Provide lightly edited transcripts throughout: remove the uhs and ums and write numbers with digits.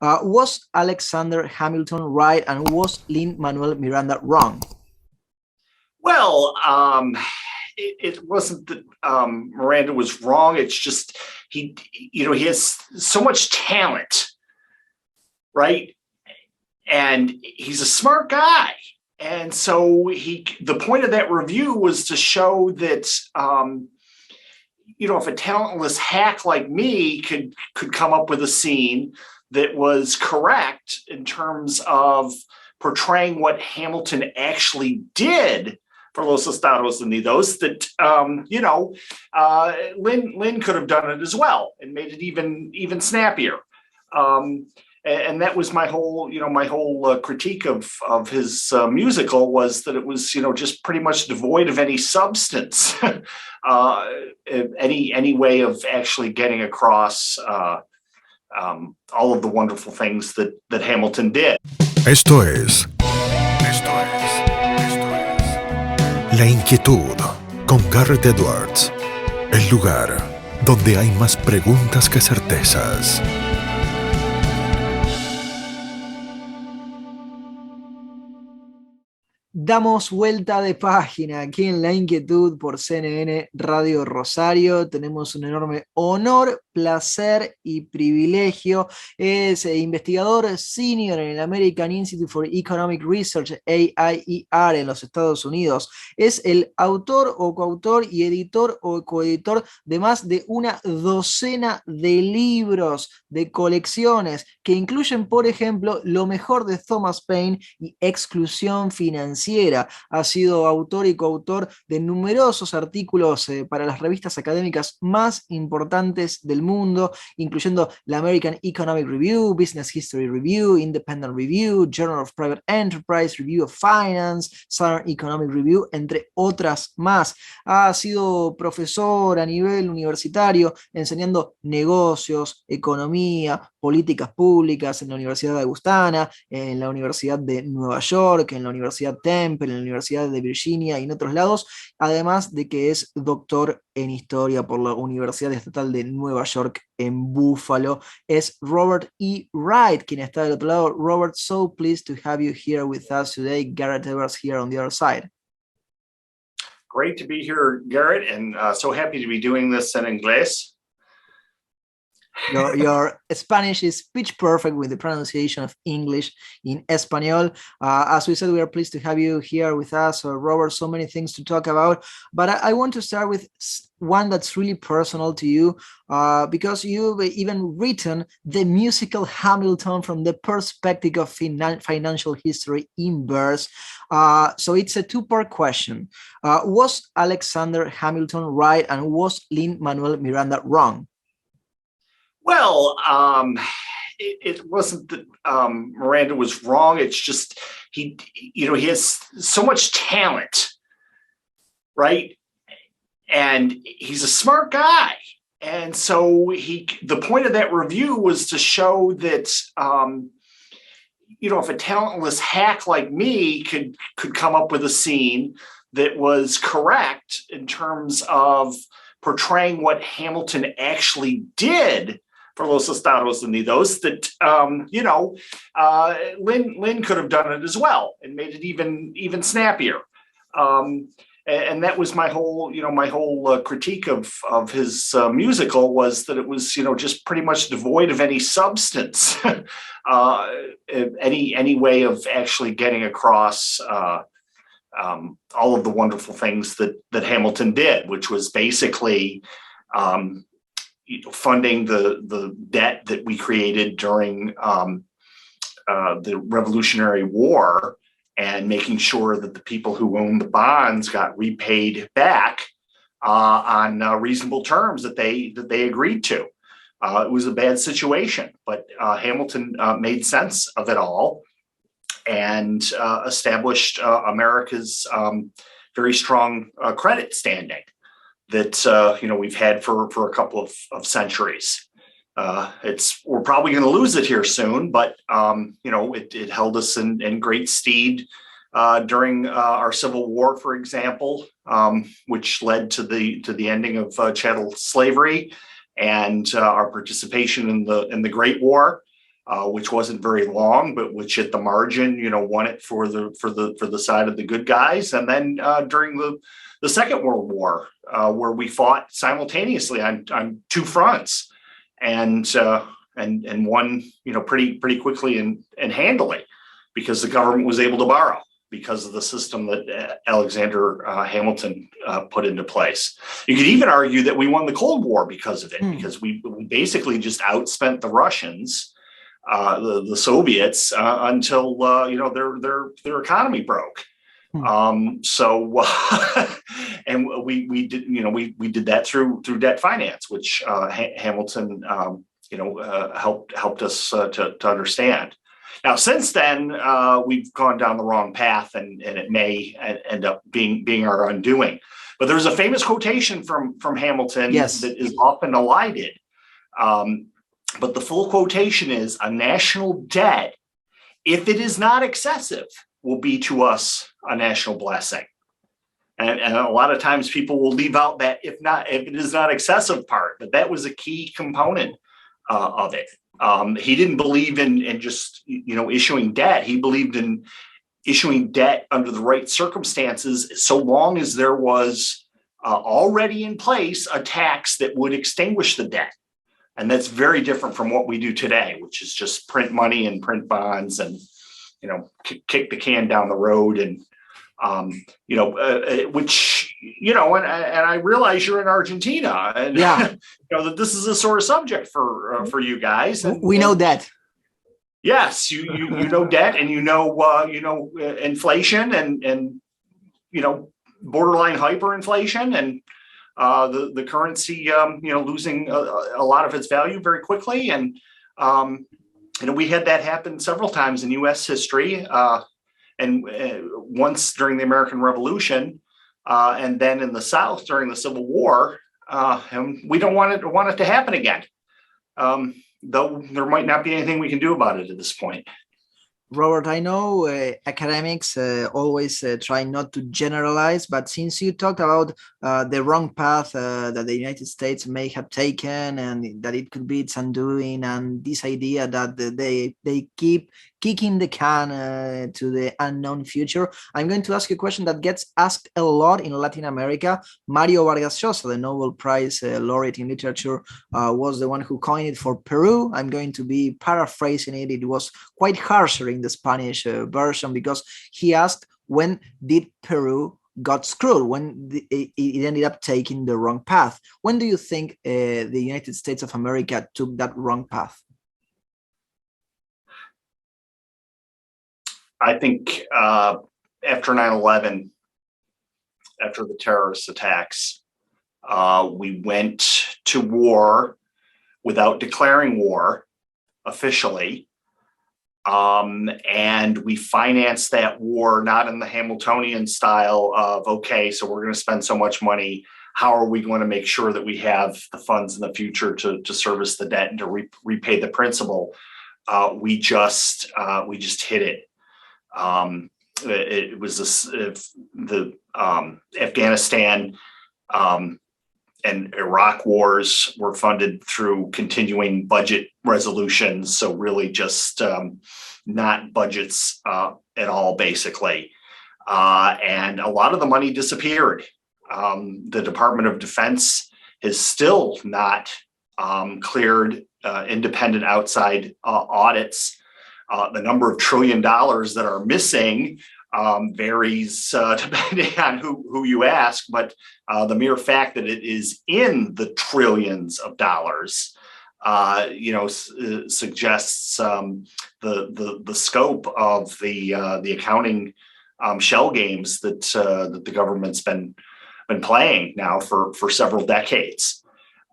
Was Alexander Hamilton right, and was Lin-Manuel Miranda wrong? Well, it wasn't that Miranda was wrong. It's just he has so much talent, right? And he's a smart guy. And so the point of that review was to show that, if a talentless hack like me could come up with a scene that was correct in terms of portraying what Hamilton actually did for Los Estados Unidos, that, Lin could have done it as well and made it even snappier. And that was my whole critique of his musical, was that it was, just pretty much devoid of any substance, any way of actually getting across all of the wonderful things that Hamilton did. Esto es La Inquietud con Garret Edwards, el lugar donde hay más preguntas que certezas. Damos vuelta de página aquí en La Inquietud por CNN Radio Rosario. Tenemos un enorme honor, placer y privilegio. Es investigador senior en el American Institute for Economic Research, AIER, en los Estados Unidos. Es el autor o coautor y editor o coeditor de más de una docena de libros, de colecciones, que incluyen, por ejemplo, lo mejor de Thomas Paine y Exclusión financiera. Ha sido autor y coautor de numerosos artículos para las revistas académicas más importantes del mundo, incluyendo la American Economic Review, Business History Review, Independent Review, Journal of Private Enterprise, Review of Finance, Southern Economic Review, entre otras más. Ha sido profesor a nivel universitario, enseñando negocios, economía, políticas públicas en la Universidad de Augustana, en la Universidad de Nueva York, en la Universidad Temple, en la Universidad de Virginia y en otros lados, además de que es doctor en Historia por la Universidad Estatal de Nueva York en Buffalo. Es Robert E. Wright quien está del otro lado. Robert, so pleased to have you here with us today. Garret Edwards here on the other side. Great to be here, Garret, and so happy to be doing this in Inglés. Your Spanish is pitch perfect with the pronunciation of English in Espanol. As we said, we are pleased to have you here with us, Robert. So many things to talk about, but I want to start with one that's really personal to you, because you've even written the musical Hamilton from the perspective of financial history in verse. So it's a two-part question. Was Alexander Hamilton right, and was Lin-Manuel Miranda wrong? Well, it wasn't that Miranda was wrong. It's just he has so much talent, right? And he's a smart guy. And so the point of that review was to show that, if a talentless hack like me could come up with a scene that was correct in terms of portraying what Hamilton actually did for Los Estados Unidos, that, Lin could have done it as well and made it even snappier. And that was my whole critique of his musical, was that it was, just pretty much devoid of any substance, any way of actually getting across all of the wonderful things that Hamilton did, which was basically funding the debt that we created during the Revolutionary War, and making sure that the people who owned the bonds got repaid back on reasonable terms that they agreed to. It was a bad situation, but Hamilton made sense of it all and established America's very strong credit standing that we've had for a couple of centuries. We're probably going to lose it here soon, but it held us in great stead during our Civil War, for example, which led to the ending of chattel slavery and our participation in the Great War. which wasn't very long, but which at the margin, won it for the side of the good guys. And then during the Second World War, where we fought simultaneously on two fronts, and won, pretty quickly and handily, because the government was able to borrow because of the system that Alexander Hamilton put into place. You could even argue that we won the Cold War because of it, because we basically just outspent the Russians, the Soviets, until their economy broke. So and we did we did that through debt finance, which Hamilton helped us to understand. Now, since then, we've gone down the wrong path, and it may end up being our undoing. But there's a famous quotation from Hamilton, yes, that is often elided. But the full quotation is, "A national debt, if it is not excessive, will be to us a national blessing." And a lot of times people will leave out that if it is not excessive part, but that was a key component of it. He didn't believe in just issuing debt. He believed in issuing debt under the right circumstances, so long as there was already in place a tax that would extinguish the debt. And that's very different from what we do today, which is just print money and print bonds and kick the can down the road, and which and I realize you're in Argentina, and that this is a sore subject for you guys. And, we know that. Yes, you know debt, and inflation, and borderline hyperinflation, and the currency losing a lot of its value very quickly, and we had that happen several times in U.S. history, and once during the American Revolution, and then in the South during the Civil War, and we don't want it to happen again. Though there might not be anything we can do about it at this point. Robert, I know academics always try not to generalize, but since you talked about the wrong path that the United States may have taken, and that it could be its undoing, and this idea that they keep kicking the can to the unknown future, I'm going to ask you a question that gets asked a lot in Latin America. Mario Vargas Llosa, the Nobel Prize laureate in literature, was the one who coined it for Peru. I'm going to be paraphrasing it. It was quite harsher in the Spanish version, because he asked, when did Peru got screwed, when it ended up taking the wrong path? When do you think the United States of America took that wrong path? I think after 9/11, after the terrorist attacks, we went to war without declaring war officially. And we financed that war not in the Hamiltonian style of, okay, so we're going to spend so much money. How are we going to make sure that we have the funds in the future to service the debt and to repay the principal? We just hit it. It was the Afghanistan and Iraq wars were funded through continuing budget resolutions. So really just not budgets at all, basically. And a lot of the money disappeared. The Department of Defense has still not cleared independent outside audits. The number of $1 trillion that are missing varies depending on who you ask, but the mere fact that it is in the trillions of dollars, suggests the scope of the accounting shell games that the government's been playing now for several decades.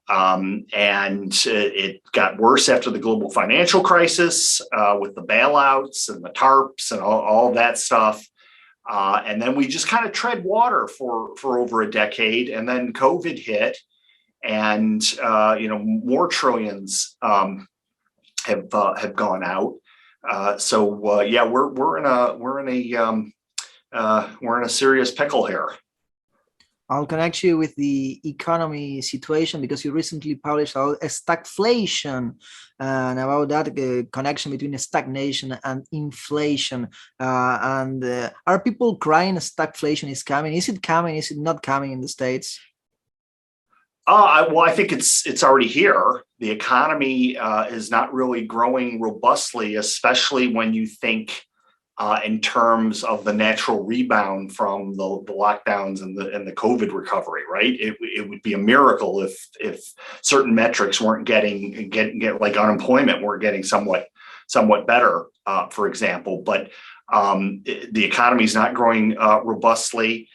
And it got worse after the global financial crisis with the bailouts and the TARPs and all that stuff. And then we just kind of tread water for over a decade. And then COVID hit, and more trillions have gone out. We're in a serious pickle here. I'll connect you with the economy situation because you recently published about stagflation and about that connection between stagnation and inflation. Are people crying stagflation is coming? Is it coming? Is it not coming in the States? Well, I think it's already here. The economy is not really growing robustly, especially when you think in terms of the natural rebound from the lockdowns and the COVID recovery, right? It would be a miracle if certain metrics weren't getting like unemployment weren't getting somewhat better, for example. But the economy is not growing robustly,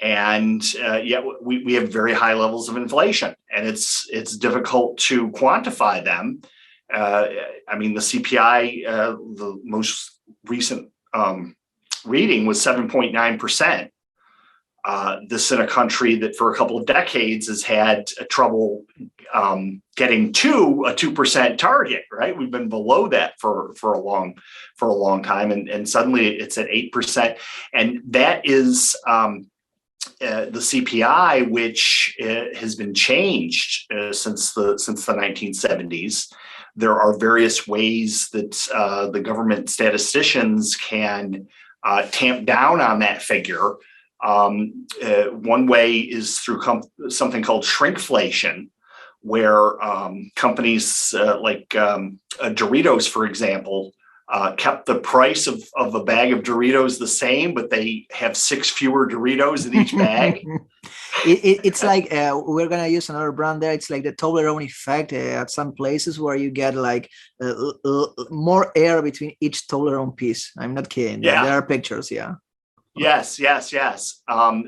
and yet we have very high levels of inflation, and it's difficult to quantify them. I mean, the CPI, the most recent reading was 7.9%. This in a country that for a couple of decades has had trouble getting to a 2% target, right? We've been below that for a long time, and suddenly it's at 8%, and that is the CPI, which has been changed since the 1970s. There are various ways that the government statisticians can tamp down on that figure. One way is through something called shrinkflation, where companies like Doritos, for example, kept the price of a bag of Doritos the same, but they have 6 fewer Doritos in each bag. It's like we're gonna use another brand there. It's like the Toblerone effect at some places where you get like more air between each Toblerone piece. I'm not kidding. Yeah. There are pictures. Yeah. Yes.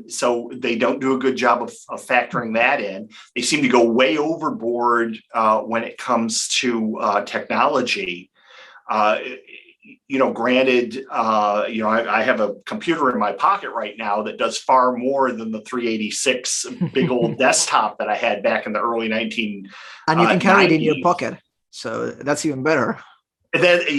So they don't do a good job of factoring that in. They seem to go way overboard when it comes to technology. Granted, I have a computer in my pocket right now that does far more than the 386 big old desktop that I had back in the early 1990s. And you can carry it in your pocket, so that's even better. That's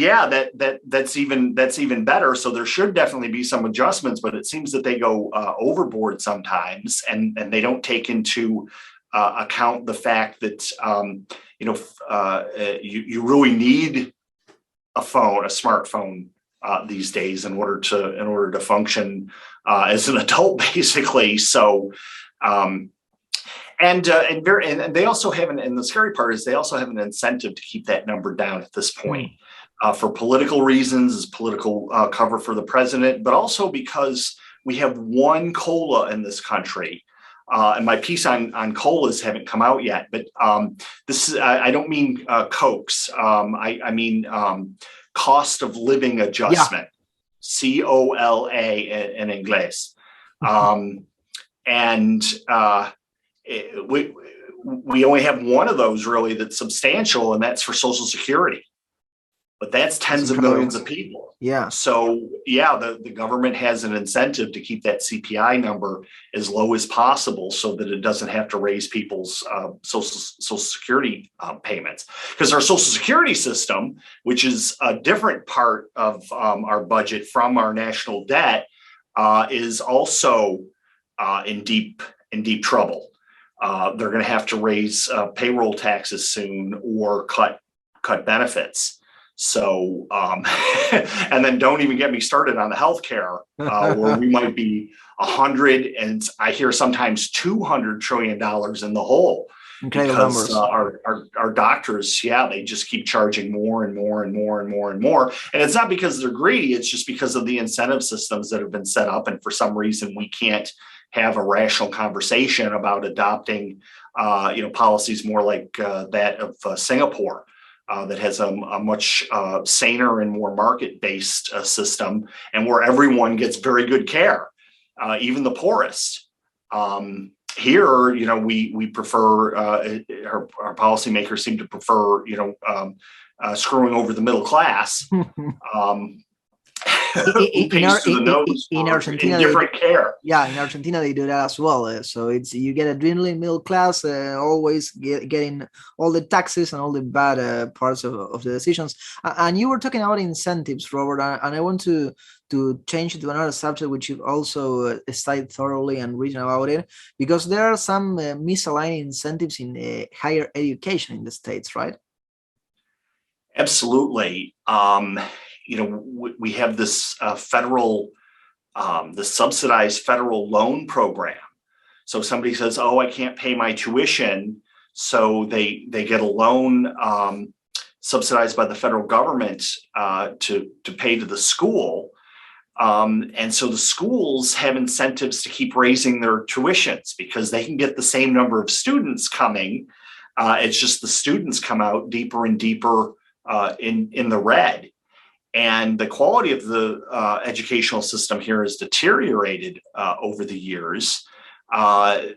even better. So there should definitely be some adjustments, but it seems that they go overboard sometimes, and they don't take into account the fact that you really need a smartphone these days in order to function as an adult, basically. So, and they also have and the scary part is they also have an incentive to keep that number down at this point for political reasons, as political cover for the president, but also because we have one cola in this country. And my piece on colas haven't come out yet, but this is, I don't mean Cokes. I mean cost of living adjustment, COLA in Inglés. We only have one of those really that's substantial, and that's for Social Security. But that's tens of millions of people. Yeah. So the government has an incentive to keep that CPI number as low as possible so that it doesn't have to raise people's Social Security payments. Because our Social Security system, which is a different part of our budget from our national debt, is also in deep trouble. They're going to have to raise payroll taxes soon or cut benefits. So, and then don't even get me started on the healthcare, where we might be 100 and I hear sometimes $200 trillion in the hole. Because our doctors, they just keep charging more and more and more and more and more. And it's not because they're greedy; it's just because of the incentive systems that have been set up. And for some reason, we can't have a rational conversation about adopting, policies more like that of Singapore. That has a much saner and more market-based system, and where everyone gets very good care, even the poorest. Here, we prefer, our policymakers seem to prefer, screwing over the middle class. who pays to the nose in Argentina, different care. Yeah, in Argentina they do that as well. So it's you get a dwindling middle class, always getting all the taxes and all the bad parts of the decisions. And you were talking about incentives, Robert, and I want to change it to another subject which you've also studied thoroughly and written about it, because there are some misaligned incentives in higher education in the States, right? Absolutely. We have this the subsidized federal loan program. So somebody says, "Oh, I can't pay my tuition," so they get a loan subsidized by the federal government to pay to the school. And so the schools have incentives to keep raising their tuitions because they can get the same number of students coming. It's just the students come out deeper and deeper in the red. And the quality of the educational system here has deteriorated over the years. There's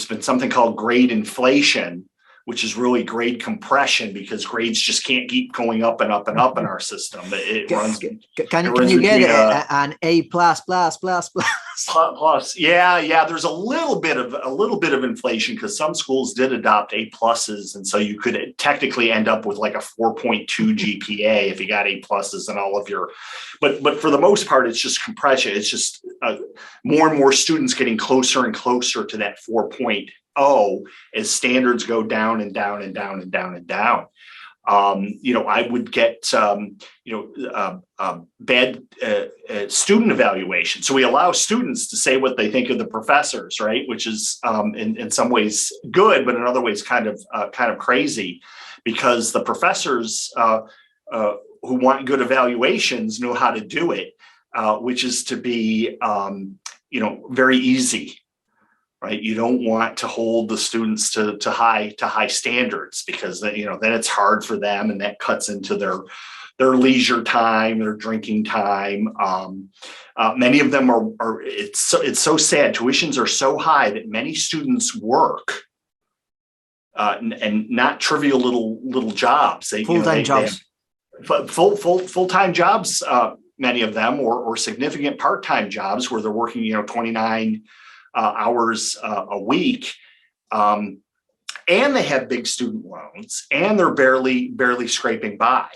been something called grade inflation, which is really grade compression because grades just can't keep going up and up and up in our system. Can you get an A plus? Yeah. There's a little bit of inflation because some schools did adopt A pluses, and so you could technically end up with like a 4.2 GPA if you got A pluses and all of your. But for the most part, it's just compression. It's just more and more students getting closer and closer to that 4.0 as standards go down and down and down and down and down. I would get, bad student evaluation. So we allow students to say what they think of the professors, right? Which is in some ways good, but in other ways kind of crazy, because the professors who want good evaluations know how to do it, which is to be, very easy. Right, you don't want to hold the students to high standards because then it's hard for them, and that cuts into their leisure time, their drinking time. Many of them are. It's so sad. Tuitions are so high that many students work, and not trivial little jobs. Full-time jobs. Full-time jobs. Many of them, or significant part-time jobs where they're working 29. Hours a week, and they have big student loans, and they're barely scraping by,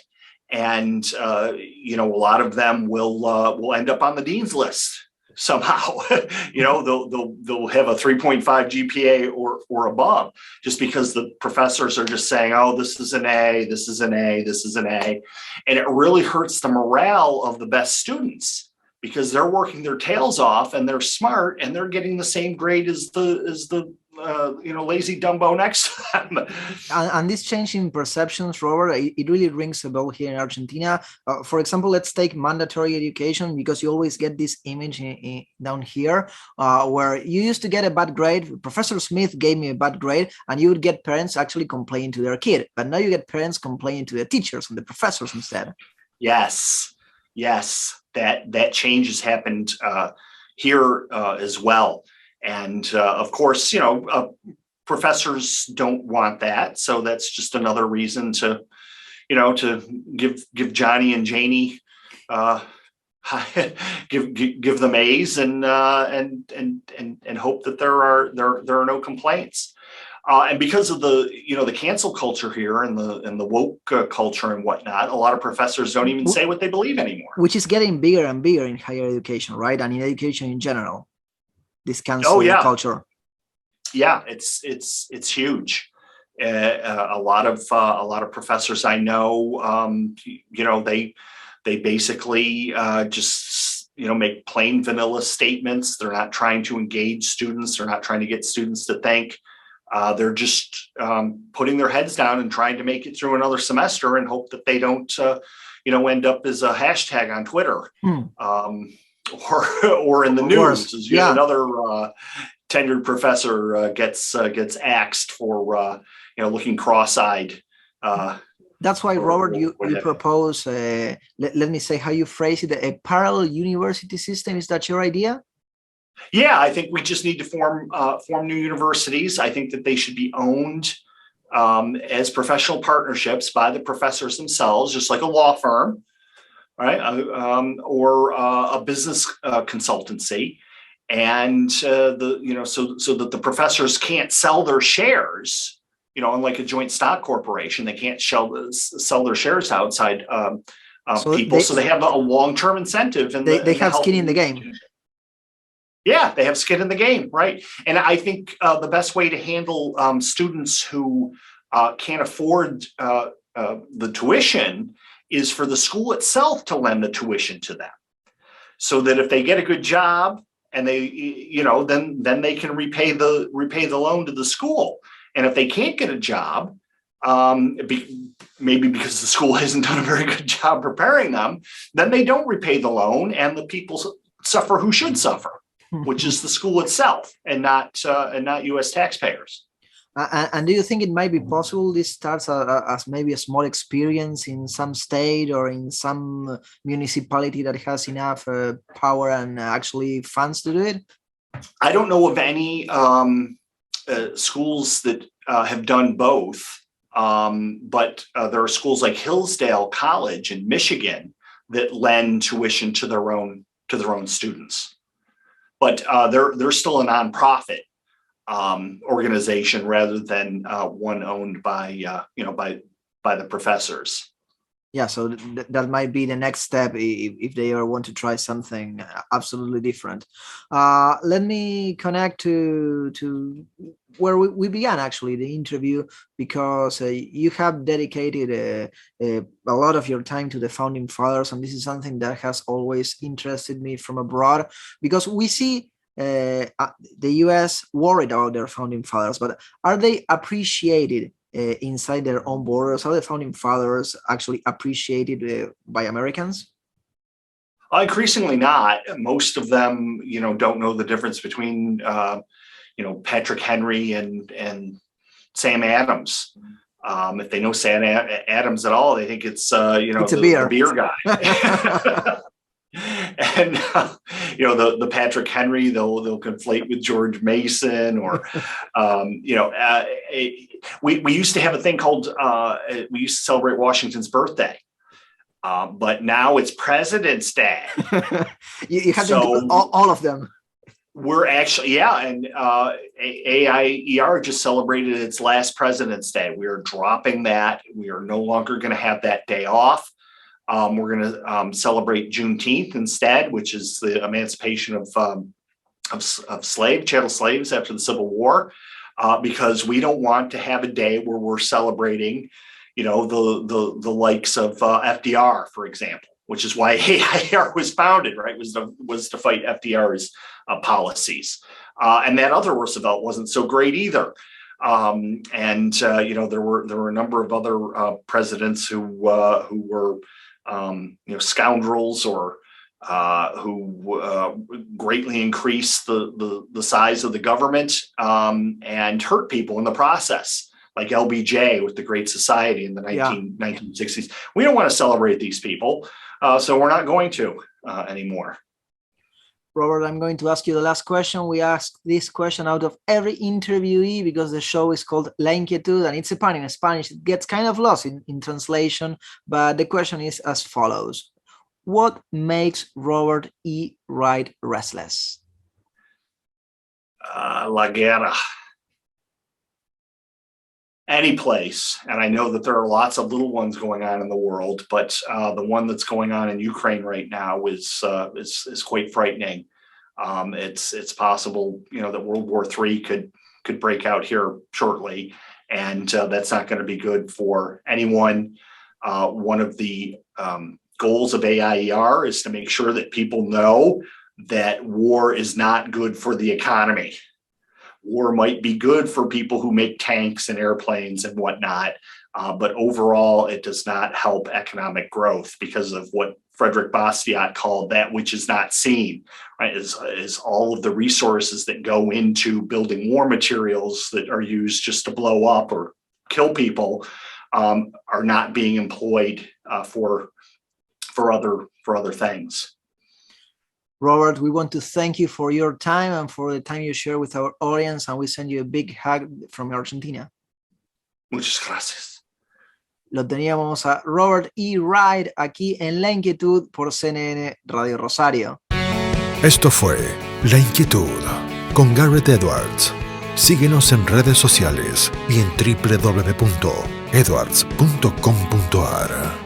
and a lot of them will end up on the dean's list somehow. They'll have a 3.5 GPA or above, just because the professors are just saying, "Oh, this is an A, this is an A, this is an A," and it really hurts the morale of the best students, because they're working their tails off and they're smart and they're getting the same grade as the lazy Dumbo next to them. And this change in perceptions, Robert, it really rings a bell here in Argentina. For example, let's take mandatory education, because you always get this image down here where you used to get a bad grade. Professor Smith gave me a bad grade, and you would get parents actually complaining to their kid. But now you get parents complaining to the teachers and the professors instead. Yes, that change has happened here as well. And of course, professors don't want that. So that's just another reason to give Johnny and Janie, give them A's and hope that there are no complaints. And because of the cancel culture here and the woke culture and whatnot, a lot of professors don't even say what they believe anymore. Which is getting bigger and bigger in higher education, right? And in education in general, this cancel culture. Yeah, it's huge. A lot of professors I know, they basically just make plain vanilla statements. They're not trying to engage students. They're not trying to get students to think. They're just putting their heads down and trying to make it through another semester and hope that they don't, end up as a hashtag on Twitter or in the news. As yet another tenured professor gets axed for looking cross-eyed. That's why, Robert, you propose, let me say how you phrase it, a parallel university system. Is that your idea? Yeah, I think we just need to form new universities. I think that they should be owned as professional partnerships by the professors themselves, just like a law firm. right? Or a business consultancy, and so that the professors can't sell their shares. Unlike a joint stock corporation, they can't sell their shares to outside people. So they have a long-term incentive, and they have skin in the game. Yeah, they have skin in the game, right? And I think the best way to handle students who can't afford the tuition is for the school itself to lend the tuition to them, so that if they get a good job and they, then they can repay the loan to the school. And if they can't get a job, maybe because the school hasn't done a very good job preparing them, then they don't repay the loan, and the people suffer who should suffer, which is the school itself, and not U.S. taxpayers. And do you think it might be possible this starts as maybe a small experience in some state or in some municipality that has enough power and actually funds to do it? I don't know of any schools that have done both, but there are schools like Hillsdale College in Michigan that lend tuition to their own students, but they're still a nonprofit organization rather than one owned by the professors. Yeah, so that might be the next step if they want to try something absolutely different. Let me connect to where we began actually the interview, because you have dedicated a lot of your time to the founding fathers, and this is something that has always interested me from abroad, because we see the US worried about their founding fathers, but are they appreciated inside their own borders? Are the founding fathers actually appreciated by Americans? Increasingly not. Most of them, don't know the difference between, Patrick Henry and Sam Adams. If they know Sam Adams at all, they think it's the beer guy. And the Patrick Henry they'll conflate with George Mason, or we used to have a thing called we used to celebrate Washington's birthday, but now it's President's Day. you have to do all of them. We're actually, and AIER just celebrated its last President's Day. We are dropping that. We are no longer going to have that day off. We're going to celebrate Juneteenth instead, which is the emancipation of chattel slaves after the Civil War, because we don't want to have a day where we're celebrating, the likes of FDR, for example, which is why AIER was founded, right? Was to fight FDR's policies, and that other Roosevelt wasn't so great either. There were a number of other presidents who were scoundrels, or who greatly increased the size of the government and hurt people in the process, like LBJ with the Great Society in the 1960s. We don't want to celebrate these people, so we're not going to anymore. Robert, I'm going to ask you the last question. We ask this question out of every interviewee because the show is called La Inquietud, and it's a pun in Spanish. It gets kind of lost in translation, but the question is as follows. What makes Robert E. Wright restless? La guerra. Any place, and I know that there are lots of little ones going on in the world, but the one that's going on in Ukraine right now is quite frightening. It's possible, that World War III could break out here shortly, and that's not going to be good for anyone. One of the goals of AIER is to make sure that people know that war is not good for the economy. War might be good for people who make tanks and airplanes and whatnot, but overall it does not help economic growth because of what Frederick Bastiat called that which is not seen, right? Is all of the resources that go into building war materials that are used just to blow up or kill people are not being employed for other things. Robert, we want to thank you for your time and for the time you share with our audience, and we send you a big hug from Argentina. Muchas gracias. lo teníamos a Robert E. Wright aquí en La Inquietud por CNN Radio Rosario. Esto fue La Inquietud con Garret Edwards. Síguenos en redes sociales y en www.edwards.com.ar.